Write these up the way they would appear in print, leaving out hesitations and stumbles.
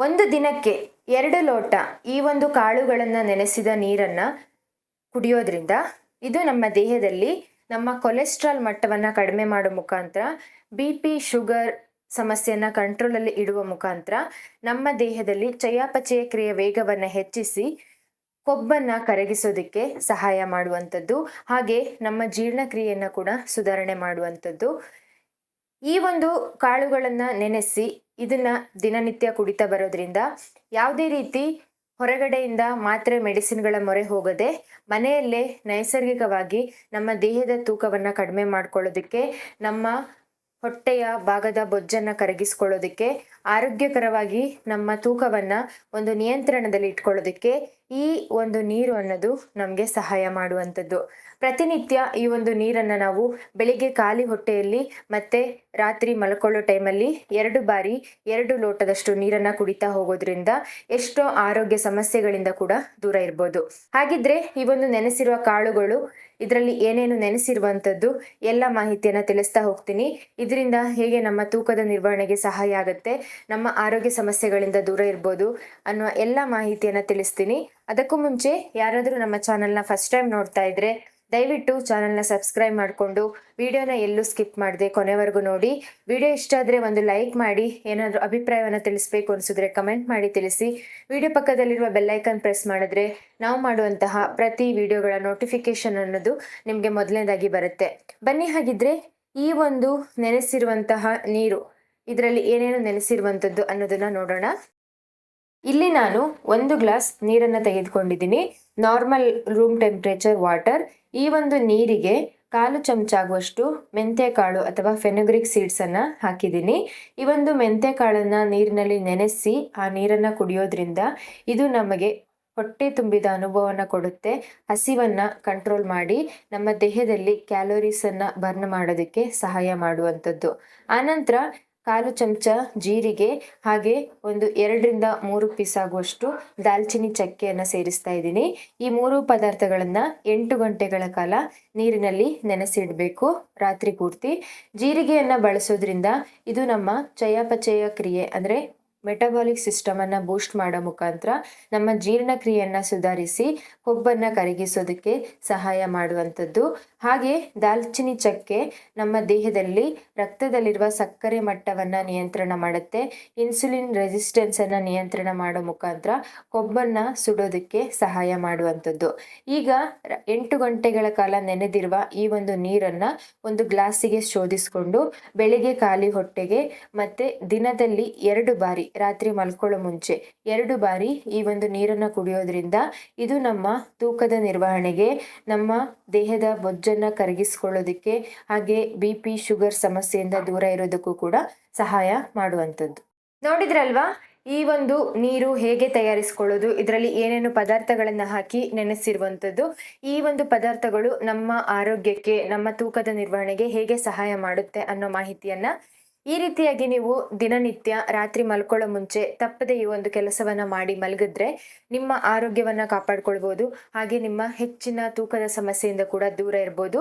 ಒಂದು ದಿನಕ್ಕೆ 2 ಲೋಟ ಈ ಒಂದು ಕಾಳುಗಳನ್ನು ನೆನೆಸಿದ ನೀರನ್ನು ಕುಡಿಯೋದ್ರಿಂದ ಇದು ನಮ್ಮ ದೇಹದಲ್ಲಿ ನಮ್ಮ ಕೊಲೆಸ್ಟ್ರಾಲ್ ಮಟ್ಟವನ್ನು ಕಡಿಮೆ ಮಾಡೋ ಮುಖಾಂತರ BP ಶುಗರ್ ಸಮಸ್ಯೆಯನ್ನು ಕಂಟ್ರೋಲಲ್ಲಿ ಇಡುವ ಮುಖಾಂತರ ನಮ್ಮ ದೇಹದಲ್ಲಿ ಚಯಾಪಚಯ ಕ್ರಿಯೆ ವೇಗವನ್ನು ಹೆಚ್ಚಿಸಿ ಕೊಬ್ಬನ್ನು ಕರಗಿಸೋದಕ್ಕೆ ಸಹಾಯ ಮಾಡುವಂಥದ್ದು, ಹಾಗೆ ನಮ್ಮ ಜೀರ್ಣಕ್ರಿಯೆಯನ್ನು ಕೂಡ ಸುಧಾರಣೆ ಮಾಡುವಂಥದ್ದು. ಈ ಒಂದು ಕಾಳುಗಳನ್ನು ನೆನೆಸಿ ಇದನ್ನ ದಿನನಿತ್ಯ ಕುಡಿತಾ ಬರೋದ್ರಿಂದ ಯಾವುದೇ ರೀತಿ ಹೊರಗಡೆಯಿಂದ ಮಾತ್ರೆ ಮೆಡಿಸಿನ್ಗಳ ಮೊರೆ ಹೋಗದೆ ಮನೆಯಲ್ಲೇ ನೈಸರ್ಗಿಕವಾಗಿ ನಮ್ಮ ದೇಹದ ತೂಕವನ್ನು ಕಡಿಮೆ ಮಾಡ್ಕೊಳ್ಳೋದಕ್ಕೆ, ನಮ್ಮ ಹೊಟ್ಟೆಯ ಭಾಗದ ಬೊಜ್ಜನ್ನು ಕರಗಿಸ್ಕೊಳ್ಳೋದಕ್ಕೆ, ಆರೋಗ್ಯಕರವಾಗಿ ನಮ್ಮ ತೂಕವನ್ನು ಒಂದು ನಿಯಂತ್ರಣದಲ್ಲಿ ಇಟ್ಕೊಳ್ಳೋದಕ್ಕೆ ಈ ಒಂದು ನೀರು ಅನ್ನೋದು ನಮಗೆ ಸಹಾಯ ಮಾಡುವಂಥದ್ದು. ಪ್ರತಿನಿತ್ಯ ಈ ಒಂದು ನೀರನ್ನು ನಾವು ಬೆಳಿಗ್ಗೆ ಖಾಲಿ ಹೊಟ್ಟೆಯಲ್ಲಿ ಮತ್ತೆ ರಾತ್ರಿ ಮಲ್ಕೊಳ್ಳೋ ಟೈಮಲ್ಲಿ 2 ಬಾರಿ 2 ಲೋಟದಷ್ಟು ನೀರನ್ನು ಕುಡಿತಾ ಹೋಗೋದ್ರಿಂದ ಎಷ್ಟೋ ಆರೋಗ್ಯ ಸಮಸ್ಯೆಗಳಿಂದ ಕೂಡ ದೂರ ಇರ್ಬೋದು. ಹಾಗಿದ್ರೆ ಈ ಒಂದು ನೆನೆಸಿರುವ ಕಾಳುಗಳು, ಇದರಲ್ಲಿ ಏನೇನು ನೆನೆಸಿರುವಂಥದ್ದು ಎಲ್ಲ ಮಾಹಿತಿಯನ್ನು ತಿಳಿಸ್ತಾ ಹೋಗ್ತೀನಿ. ಇದರಿಂದ ಹೇಗೆ ನಮ್ಮ ತೂಕದ ನಿರ್ವಹಣೆಗೆ ಸಹಾಯ ಆಗುತ್ತೆ, ನಮ್ಮ ಆರೋಗ್ಯ ಸಮಸ್ಯೆಗಳಿಂದ ದೂರ ಇರ್ಬೋದು ಅನ್ನುವ ಎಲ್ಲ ಮಾಹಿತಿಯನ್ನು ತಿಳಿಸ್ತೀನಿ. ಅದಕ್ಕೂ ಮುಂಚೆ ಯಾರಾದರೂ ನಮ್ಮ ಚಾನಲ್ನ ಫಸ್ಟ್ ಟೈಮ್ ನೋಡ್ತಾ ಇದ್ರೆ ದಯವಿಟ್ಟು ಚಾನಲ್ನ ಸಬ್ಸ್ಕ್ರೈಬ್ ಮಾಡಿಕೊಂಡು ವಿಡಿಯೋನ ಎಲ್ಲೂ ಸ್ಕಿಪ್ ಮಾಡದೆ ಕೊನೆವರೆಗೂ ನೋಡಿ. ವಿಡಿಯೋ ಇಷ್ಟ ಆದರೆ ಒಂದು ಲೈಕ್ ಮಾಡಿ, ಏನಾದರೂ ಅಭಿಪ್ರಾಯವನ್ನು ತಿಳಿಸ್ಬೇಕು ಅನಿಸಿದ್ರೆ ಕಮೆಂಟ್ ಮಾಡಿ ತಿಳಿಸಿ. ವಿಡಿಯೋ ಪಕ್ಕದಲ್ಲಿರುವ ಬೆಲ್ಲೈಕನ್ ಪ್ರೆಸ್ ಮಾಡಿದ್ರೆ ನಾವು ಮಾಡುವಂತಹ ಪ್ರತಿ ವಿಡಿಯೋಗಳ ನೋಟಿಫಿಕೇಶನ್ ಅನ್ನೋದು ನಿಮಗೆ ಮೊದಲನೇದಾಗಿ ಬರುತ್ತೆ. ಬನ್ನಿ ಹಾಗಿದ್ರೆ ಈ ಒಂದು ನೆನೆಸಿರುವಂತಹ ನೀರು, ಇದರಲ್ಲಿ ಏನೇನು ನೆನೆಸಿರುವಂಥದ್ದು ಅನ್ನೋದನ್ನ ನೋಡೋಣ. ಇಲ್ಲಿ ನಾನು 1 ಗ್ಲಾಸ್ ನೀರನ್ನು ತೆಗೆದುಕೊಂಡಿದ್ದೀನಿ, ನಾರ್ಮಲ್ ರೂಮ್ ಟೆಂಪ್ರೇಚರ್ ವಾಟರ್. ಈ ಒಂದು ನೀರಿಗೆ 1/4 ಚಮಚ ಆಗುವಷ್ಟು ಮೆಂತ್ಯಕಾಳು ಅಥವಾ ಫೆನುಗ್ರಿಕ್ ಸೀಡ್ಸ್ ಅನ್ನ ಹಾಕಿದ್ದೀನಿ. ಈ ಒಂದು ಮೆಂತ್ಯಕಾಳನ್ನ ನೀರಿನಲ್ಲಿ ನೆನೆಸಿ ಆ ನೀರನ್ನ ಕುಡಿಯೋದ್ರಿಂದ ಇದು ನಮಗೆ ಹೊಟ್ಟೆ ತುಂಬಿದ ಅನುಭವವನ್ನು ಕೊಡುತ್ತೆ, ಹಸಿವನ್ನ ಕಂಟ್ರೋಲ್ ಮಾಡಿ ನಮ್ಮ ದೇಹದಲ್ಲಿ ಕ್ಯಾಲೋರೀಸನ್ನು ಬರ್ನ್ ಮಾಡೋದಕ್ಕೆ ಸಹಾಯ ಮಾಡುವಂಥದ್ದು. ಆನಂತರ 1/4 ಚಮಚ ಜೀರಿಗೆ, ಹಾಗೆ ಒಂದು 2ರಿಂದ 3 ಪೀಸ್ ಆಗುವಷ್ಟು ದಾಲ್ಚಿನ್ನಿ ಚಕ್ಕೆಯನ್ನು ಸೇರಿಸ್ತಾ ಇದ್ದೀನಿ. ಈ 3 ಪದಾರ್ಥಗಳನ್ನು 8 ಗಂಟೆಗಳ ಕಾಲ ನೀರಿನಲ್ಲಿ ನೆನೆಸಿಡಬೇಕು ರಾತ್ರಿ ಪೂರ್ತಿ. ಜೀರಿಗೆಯನ್ನು ಬಳಸೋದ್ರಿಂದ ಇದು ನಮ್ಮ ಚಯಾಪಚಯ ಕ್ರಿಯೆ ಅಂದರೆ ಮೆಟಬಾಲಿಕ್ ಸಿಸ್ಟಮನ್ನು ಬೂಸ್ಟ್ ಮಾಡೋ ಮುಖಾಂತರ ನಮ್ಮ ಜೀರ್ಣಕ್ರಿಯೆಯನ್ನು ಸುಧಾರಿಸಿ ಕೊಬ್ಬನ್ನು ಕರಗಿಸೋದಕ್ಕೆ ಸಹಾಯ ಮಾಡುವಂಥದ್ದು. ಹಾಗೆ ದಾಲ್ಚಿನ್ನಿ ಚಕ್ಕೆ ನಮ್ಮ ದೇಹದಲ್ಲಿ ರಕ್ತದಲ್ಲಿರುವ ಸಕ್ಕರೆ ಮಟ್ಟವನ್ನು ನಿಯಂತ್ರಣ ಮಾಡುತ್ತೆ, ಇನ್ಸುಲಿನ್ ರೆಸಿಸ್ಟೆನ್ಸನ್ನು ನಿಯಂತ್ರಣ ಮಾಡೋ ಮುಖಾಂತರ ಕೊಬ್ಬನ್ನು ಸುಡೋದಕ್ಕೆ ಸಹಾಯ ಮಾಡುವಂಥದ್ದು. ಈಗ 8 ಗಂಟೆಗಳ ಕಾಲ ನೆನೆದಿರುವ ಈ ಒಂದು ನೀರನ್ನು ಒಂದು ಗ್ಲಾಸಿಗೆ ಶೋಧಿಸಿಕೊಂಡು ಬೆಳಿಗ್ಗೆ ಖಾಲಿ ಹೊಟ್ಟೆಗೆ ಮತ್ತೆ ದಿನದಲ್ಲಿ 2 ಬಾರಿ ರಾತ್ರಿ ಮಲ್ಕೊಳ್ಳೋ ಮುಂಚೆ 2 ಬಾರಿ ಈ ಒಂದು ನೀರನ್ನು ಕುಡಿಯೋದ್ರಿಂದ ಇದು ನಮ್ಮ ತೂಕದ ನಿರ್ವಹಣೆಗೆ, ನಮ್ಮ ದೇಹದ ಬೊಜ್ಜನ್ನು ಕರಗಿಸ್ಕೊಳ್ಳೋದಕ್ಕೆ, ಹಾಗೆ BP ಶುಗರ್ ಸಮಸ್ಯೆಯಿಂದ ದೂರ ಇರೋದಕ್ಕೂ ಕೂಡ ಸಹಾಯ ಮಾಡುವಂಥದ್ದು. ನೋಡಿದ್ರಲ್ವಾ ಈ ಒಂದು ನೀರು ಹೇಗೆ ತಯಾರಿಸ್ಕೊಳ್ಳೋದು, ಇದರಲ್ಲಿ ಏನೇನು ಪದಾರ್ಥಗಳನ್ನು ಹಾಕಿ ನೆನೆಸಿರುವಂಥದ್ದು. ಈ ಒಂದು ಪದಾರ್ಥಗಳು ನಮ್ಮ ಆರೋಗ್ಯಕ್ಕೆ, ನಮ್ಮ ತೂಕದ ನಿರ್ವಹಣೆಗೆ ಹೇಗೆ ಸಹಾಯ ಮಾಡುತ್ತೆ ಅನ್ನೋ ಮಾಹಿತಿಯನ್ನ ಈ ರೀತಿಯಾಗಿ ನೀವು ದಿನನಿತ್ಯ ರಾತ್ರಿ ಮಲ್ಕೊಳ್ಳೋ ಮುಂಚೆ ತಪ್ಪದೆ ಈ ಒಂದು ಕೆಲಸವನ್ನ ಮಾಡಿ ಮಲಗಿದ್ರೆ ನಿಮ್ಮ ಆರೋಗ್ಯವನ್ನ ಕಾಪಾಡ್ಕೊಳ್ಬೋದು, ಹಾಗೆ ನಿಮ್ಮ ಹೆಚ್ಚಿನ ತೂಕದ ಸಮಸ್ಯೆಯಿಂದ ಕೂಡ ದೂರ ಇರ್ಬೋದು.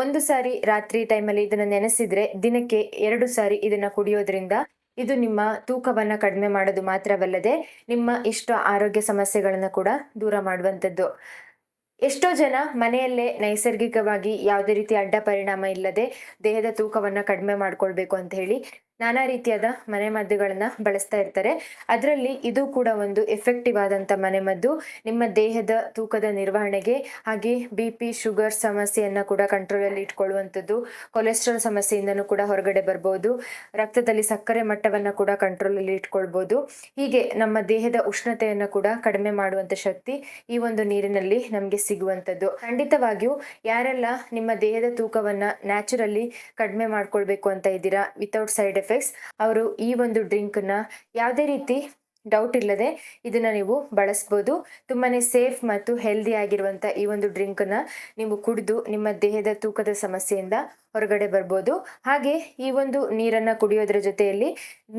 1 ಸಾರಿ ರಾತ್ರಿ ಟೈಮಲ್ಲಿ ಇದನ್ನ ನೆನೆಸಿದ್ರೆ ದಿನಕ್ಕೆ 2 ಸಾರಿ ಇದನ್ನ ಕುಡಿಯೋದ್ರಿಂದ ಇದು ನಿಮ್ಮ ತೂಕವನ್ನ ಕಡಿಮೆ ಮಾಡೋದು ಮಾತ್ರವಲ್ಲದೆ ನಿಮ್ಮ ಇಷ್ಟ ಆರೋಗ್ಯ ಸಮಸ್ಯೆಗಳನ್ನ ಕೂಡ ದೂರ ಮಾಡುವಂಥದ್ದು. ಎಷ್ಟೋ ಜನ ಮನೆಯಲ್ಲೇ ನೈಸರ್ಗಿಕವಾಗಿ ಯಾವುದೇ ರೀತಿ ಅಡ್ಡ ಪರಿಣಾಮ ಇಲ್ಲದೆ ದೇಹದ ತೂಕವನ್ನು ಕಡಿಮೆ ಮಾಡ್ಕೊಳ್ಬೇಕು ಅಂತ ಹೇಳಿ ನಾನಾ ರೀತಿಯಾದ ಮನೆಮದ್ದುಗಳನ್ನು ಬಳಸ್ತಾ ಇರ್ತಾರೆ. ಅದರಲ್ಲಿ ಇದು ಕೂಡ ಒಂದು ಎಫೆಕ್ಟಿವ್ ಆದಂಥ ಮನೆಮದ್ದು. ನಿಮ್ಮ ದೇಹದ ತೂಕದ ನಿರ್ವಹಣೆಗೆ, ಹಾಗೆ BP ಶುಗರ್ ಸಮಸ್ಯೆಯನ್ನು ಕೂಡ ಕಂಟ್ರೋಲಲ್ಲಿ ಇಟ್ಕೊಳ್ಳುವಂಥದ್ದು, ಕೊಲೆಸ್ಟ್ರಾಲ್ ಸಮಸ್ಯೆಯಿಂದನೂ ಕೂಡ ಹೊರಗಡೆ ಬರ್ಬೋದು, ರಕ್ತದಲ್ಲಿ ಸಕ್ಕರೆ ಮಟ್ಟವನ್ನು ಕೂಡ ಕಂಟ್ರೋಲಲ್ಲಿ ಇಟ್ಕೊಳ್ಬೋದು. ಹೀಗೆ ನಮ್ಮ ದೇಹದ ಉಷ್ಣತೆಯನ್ನು ಕೂಡ ಕಡಿಮೆ ಮಾಡುವಂಥ ಶಕ್ತಿ ಈ ಒಂದು ನೀರಿನಲ್ಲಿ ನಮಗೆ ಸಿಗುವಂಥದ್ದು. ಖಂಡಿತವಾಗಿಯೂ ಯಾರೆಲ್ಲ ನಿಮ್ಮ ದೇಹದ ತೂಕವನ್ನು ನ್ಯಾಚುರಲಿ ಕಡಿಮೆ ಮಾಡ್ಕೊಳ್ಬೇಕು ಅಂತ ಇದ್ದೀರಾ ವಿತೌಟ್ ಸೈಡ್ ಎಫೆಕ್ಟ್ಸ್, ಅವರು ಈ ಒಂದು ಡ್ರಿಂಕ್ನ ಯಾವುದೇ ರೀತಿ ಡೌಟ್ ಇಲ್ಲದೆ ಇದನ್ನ ನೀವು ಬಳಸ್ಬೋದು. ತುಂಬಾನೇ ಸೇಫ್ ಮತ್ತು ಹೆಲ್ದಿ ಆಗಿರುವಂತ ಈ ಒಂದು ಡ್ರಿಂಕ್ನ ನೀವು ಕುಡಿದು ನಿಮ್ಮ ದೇಹದ ತೂಕದ ಸಮಸ್ಯೆಯಿಂದ ಹೊರಗಡೆ ಬರ್ಬೋದು. ಹಾಗೆ ಈ ಒಂದು ನೀರನ್ನು ಕುಡಿಯೋದ್ರ ಜೊತೆಯಲ್ಲಿ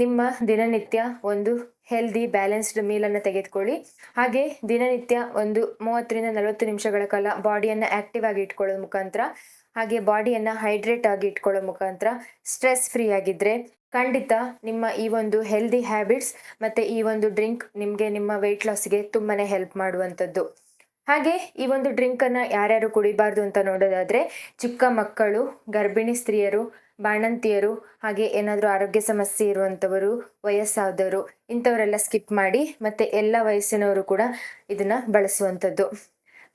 ನಿಮ್ಮ ದಿನನಿತ್ಯ ಒಂದು ಹೆಲ್ದಿ ಬ್ಯಾಲೆನ್ಸ್ಡ್ ಮೀಲನ್ನು ತೆಗೆದುಕೊಳ್ಳಿ. ಹಾಗೆ ದಿನನಿತ್ಯ ಒಂದು 30ರಿಂದ 40 ನಿಮಿಷಗಳ ಕಾಲ ಬಾಡಿಯನ್ನು ಆಕ್ಟಿವ್ ಆಗಿ ಇಟ್ಕೊಳ್ಳೋದ್ರ ಮುಖಾಂತರ ಹಾಗೆ ಬಾಡಿಯನ್ನು ಹೈಡ್ರೇಟ್ ಆಗಿ ಇಟ್ಕೊಳ್ಳೋ ಮುಖಾಂತರ ಸ್ಟ್ರೆಸ್ ಫ್ರೀ ಆಗಿದ್ದರೆ ಖಂಡಿತ ನಿಮ್ಮ ಈ ಒಂದು ಹೆಲ್ದಿ ಹ್ಯಾಬಿಟ್ಸ್ ಮತ್ತು ಈ ಒಂದು ಡ್ರಿಂಕ್ ನಿಮಗೆ ನಿಮ್ಮ ವೆಯ್ಟ್ ಲಾಸ್ಗೆ ತುಂಬಾ ಹೆಲ್ಪ್ ಮಾಡುವಂಥದ್ದು. ಹಾಗೆ ಈ ಒಂದು ಡ್ರಿಂಕನ್ನು ಯಾರ್ಯಾರು ಕುಡಿಬಾರ್ದು ಅಂತ ನೋಡೋದಾದರೆ ಚಿಕ್ಕ ಮಕ್ಕಳು, ಗರ್ಭಿಣಿ ಸ್ತ್ರೀಯರು, ಬಾಣಂತಿಯರು, ಹಾಗೆ ಏನಾದರೂ ಆರೋಗ್ಯ ಸಮಸ್ಯೆ ಇರುವಂಥವರು, ವಯಸ್ಸಾದವರು ಇಂಥವರೆಲ್ಲ ಸ್ಕಿಪ್ ಮಾಡಿ, ಮತ್ತು ಎಲ್ಲ ವಯಸ್ಸಿನವರು ಕೂಡ ಇದನ್ನು ಬಳಸುವಂಥದ್ದು.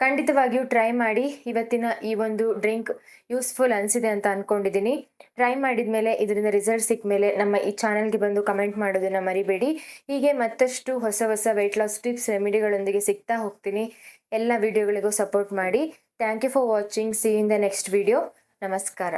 ಖಂಡಿತವಾಗಿಯೂ ಟ್ರೈ ಮಾಡಿ. ಇವತ್ತಿನ ಈ ಒಂದು ಡ್ರಿಂಕ್ ಯೂಸ್ಫುಲ್ ಅನಿಸಿದೆ ಅಂತ ಅಂದ್ಕೊಂಡಿದ್ದೀನಿ. ಟ್ರೈ ಮಾಡಿದ ಮೇಲೆ ಇದರಿಂದ ರಿಸಲ್ಟ್ ಸಿಕ್ಕ ಮೇಲೆ ನಮ್ಮ ಈ ಚಾನಲ್ಗೆ ಬಂದು ಕಮೆಂಟ್ ಮಾಡೋದನ್ನು ಮರಿಬೇಡಿ. ಹೀಗೆ ಮತ್ತಷ್ಟು ಹೊಸ ಹೊಸ ವೆಯ್ಟ್ ಲಾಸ್ ಟಿಪ್ಸ್ ರೆಮಿಡಿಗಳೊಂದಿಗೆ ಸಿಗ್ತಾ ಹೋಗ್ತೀನಿ. ಎಲ್ಲ ವಿಡಿಯೋಗಳಿಗೂ ಸಪೋರ್ಟ್ ಮಾಡಿ. Thank you for watching. See you in the next video. ನಮಸ್ಕಾರ.